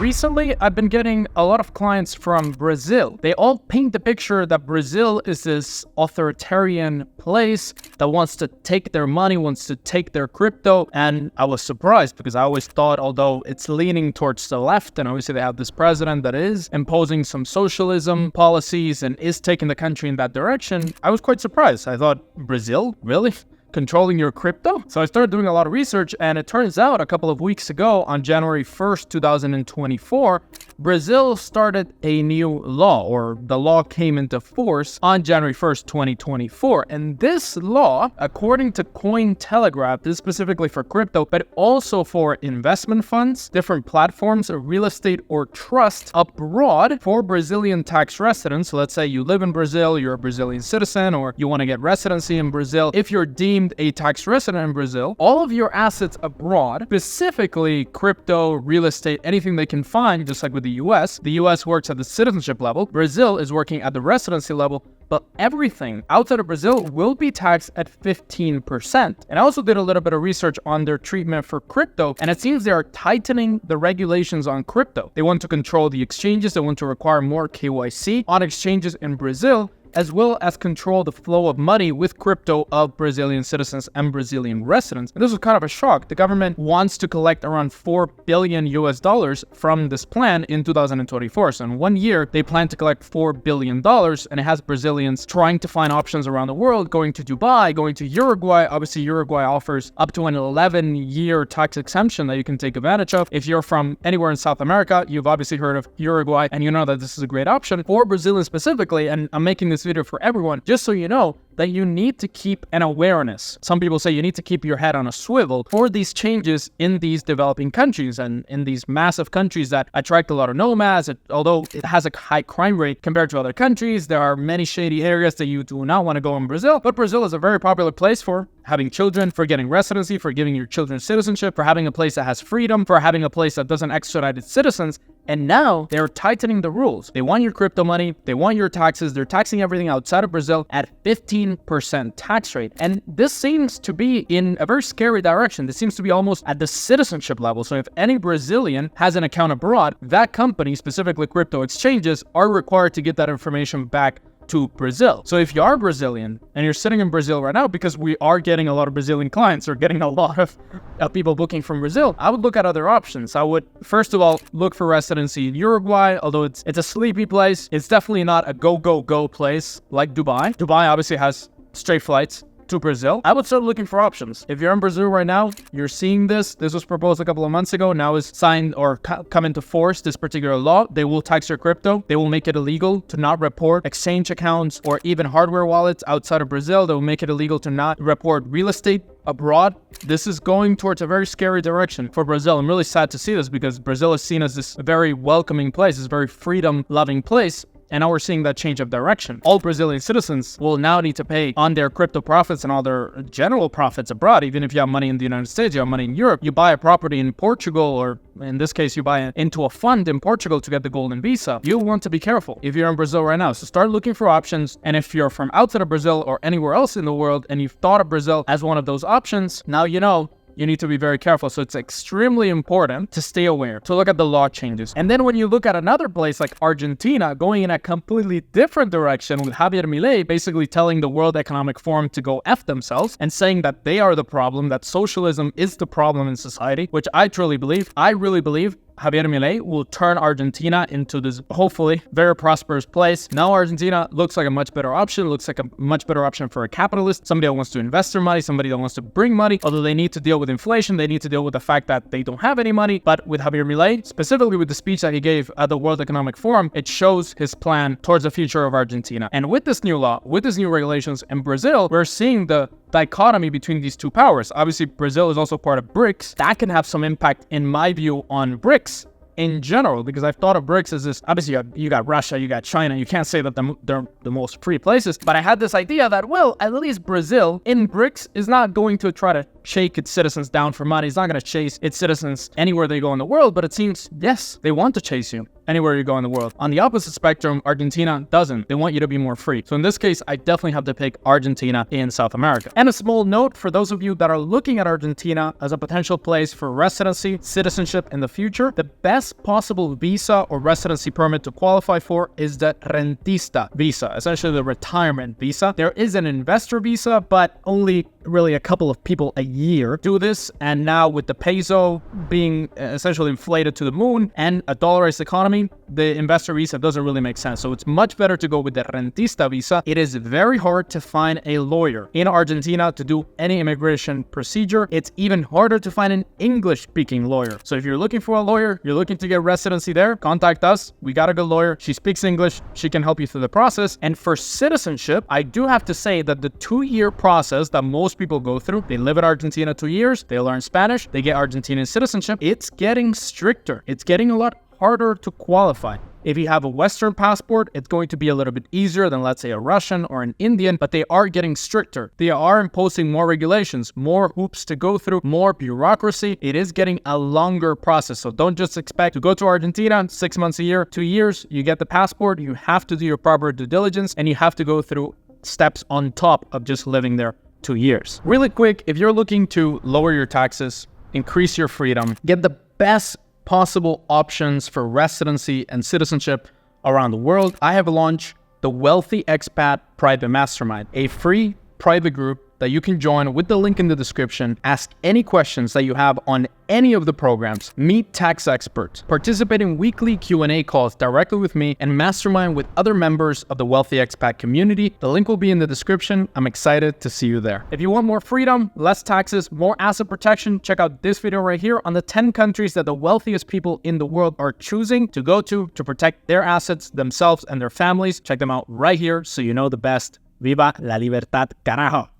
Recently, I've been getting a lot of clients from Brazil. They all paint the picture that Brazil is this authoritarian place that wants to take their money, wants to take their crypto. And I was surprised because I always thought, although it's leaning towards the left, and obviously they have this president that is imposing some socialism policies and is taking the country in that direction, I was quite surprised. I thought, Brazil? Really? Controlling your crypto? So I started doing a lot of research, and it turns out a couple of weeks ago, on January 1st, 2024, Brazil started a new law, or the law came into force on January 1st, 2024. And this law, according to Cointelegraph, this is specifically for crypto, but also for investment funds, different platforms, real estate or trust abroad for Brazilian tax residents. So let's say you live in Brazil, you're a Brazilian citizen, or you want to get residency in Brazil. If you're deemed a tax resident in Brazil, all of your assets abroad, specifically crypto, real estate, anything they can find, just like with the US works at the citizenship level, Brazil is working at the residency level, but everything outside of Brazil will be taxed at 15%. And I also did a little bit of research on their treatment for crypto, and it seems they are tightening the regulations on crypto. They want to control the exchanges, they want to require more KYC on exchanges in Brazil, as well as control the flow of money with crypto of Brazilian citizens and Brazilian residents. And this was kind of a shock. The government wants to collect around $4 billion from this plan in 2024. So in 1 year, they plan to collect $4 billion, and it has Brazilians trying to find options around the world, going to Dubai, going to Uruguay. Obviously, Uruguay offers up to an 11-year tax exemption that you can take advantage of. If you're from anywhere in South America, you've obviously heard of Uruguay, and you know that this is a great option for Brazilians specifically. And I'm making this video for everyone, just so you know that you need to keep an awareness. Some people say you need to keep your head on a swivel for these changes in these developing countries and in these massive countries that attract a lot of nomads. Although it has a high crime rate compared to other countries, there are many shady areas that you do not want to go in Brazil. But Brazil is a very popular place for having children, for getting residency, for giving your children citizenship, for having a place that has freedom, for having a place that doesn't extradite its citizens. And now they're tightening the rules. They want your crypto money, they want your taxes, they're taxing everything outside of Brazil at 15% tax rate. And this seems to be in a very scary direction. This seems to be almost at the citizenship level. So if any Brazilian has an account abroad, that company, specifically crypto exchanges, are required to get that information back to Brazil. So if you are Brazilian and you're sitting in Brazil right now, because we are getting a lot of Brazilian clients or getting a lot of people booking from Brazil, I would look at other options. I would, first of all, look for residency in Uruguay, although it's a sleepy place. It's definitely not a go place like Dubai. Dubai obviously has straight flights to Brazil. I would start looking for options. If you're in Brazil right now, you're seeing this. This was proposed a couple of months ago. Now is signed or come into force, this particular law. They will tax your crypto. They will make it illegal to not report exchange accounts or even hardware wallets outside of Brazil. They will make it illegal to not report real estate abroad. This is going towards a very scary direction for Brazil. I'm really sad to see this because Brazil is seen as this very welcoming place, this very freedom-loving place. And now we're seeing that change of direction. All Brazilian citizens will now need to pay on their crypto profits and all their general profits abroad. Even if you have money in the United States, you have money in Europe, you buy a property in Portugal, or in this case, you buy it into a fund in Portugal to get the golden visa. You want to be careful if you're in Brazil right now. So start looking for options. And if you're from outside of Brazil or anywhere else in the world and you've thought of Brazil as one of those options, now you know you need to be very careful. So it's extremely important to stay aware, to look at the law changes. And then when you look at another place like Argentina, going in a completely different direction with Javier Milei basically telling the World Economic Forum to go F themselves and saying that they are the problem, that socialism is the problem in society, which I truly believe. I really believe Javier Milei will turn Argentina into this, hopefully, very prosperous place. Now Argentina looks like a much better option, looks like a much better option for a capitalist, somebody that wants to invest their money, somebody that wants to bring money, although they need to deal with inflation, they need to deal with the fact that they don't have any money. But with Javier Milei, specifically with the speech that he gave at the World Economic Forum, it shows his plan towards the future of Argentina. And with this new law, with these new regulations in Brazil, we're seeing the dichotomy between these two powers. Obviously, Brazil is also part of BRICS. That can have some impact, in my view, on BRICS in general, because I've thought of BRICS as this, obviously you got Russia, you got China, you can't say that they're the most free places, but I had this idea that, well, at least Brazil in BRICS is not going to try to shake its citizens down for money. It's not going to chase its citizens anywhere they go in the world, but it seems, yes, they want to chase you. anywhere you go in the world. On the opposite spectrum, Argentina doesn't. They want you to be more free. So in this case, I definitely have to pick Argentina in South America. And a small note for those of you that are looking at Argentina as a potential place for residency, citizenship in the future, the best possible visa or residency permit to qualify for is the rentista visa, essentially the retirement visa. There is an investor visa, but only really a couple of people a year do this. And now with the peso being essentially inflated to the moon and a dollarized economy, the investor visa doesn't really make sense. So it's much better to go with the rentista visa. It is very hard to find a lawyer in Argentina to do any immigration procedure. It's even harder to find an English-speaking lawyer. So if you're looking for a lawyer, you're looking to get residency there, contact us. We got a good lawyer. She speaks English. She can help you through the process. And for citizenship, I do have to say that the 2-year process that most people go through, they live in Argentina 2 years, they learn Spanish, they get Argentinian citizenship, it's getting stricter. It's getting a lot harder to qualify. If you have a Western passport, it's going to be a little bit easier than, let's say, a Russian or an Indian, but they are getting stricter. They are imposing more regulations, more hoops to go through, more bureaucracy. It is getting a longer process. So don't just expect to go to Argentina 6 months a year, 2 years, you get the passport, you have to do your proper due diligence, and you have to go through steps on top of just living there 2 years. Really quick, if you're looking to lower your taxes, increase your freedom, get the best possible options for residency and citizenship around the world, I have launched the Wealthy Expat Private Mastermind, a free private group that you can join with the link in the description. Ask any questions that you have on any of the programs, meet tax experts, participate in weekly Q&A calls directly with me, and mastermind with other members of the Wealthy Expat community. The link will be in the description. I'm excited to see you there. If you want more freedom, less taxes, more asset protection, check out this video right here on the 10 countries that the wealthiest people in the world are choosing to go to protect their assets, themselves, and their families. Check them out right here so you know the best. Viva la libertad, carajo!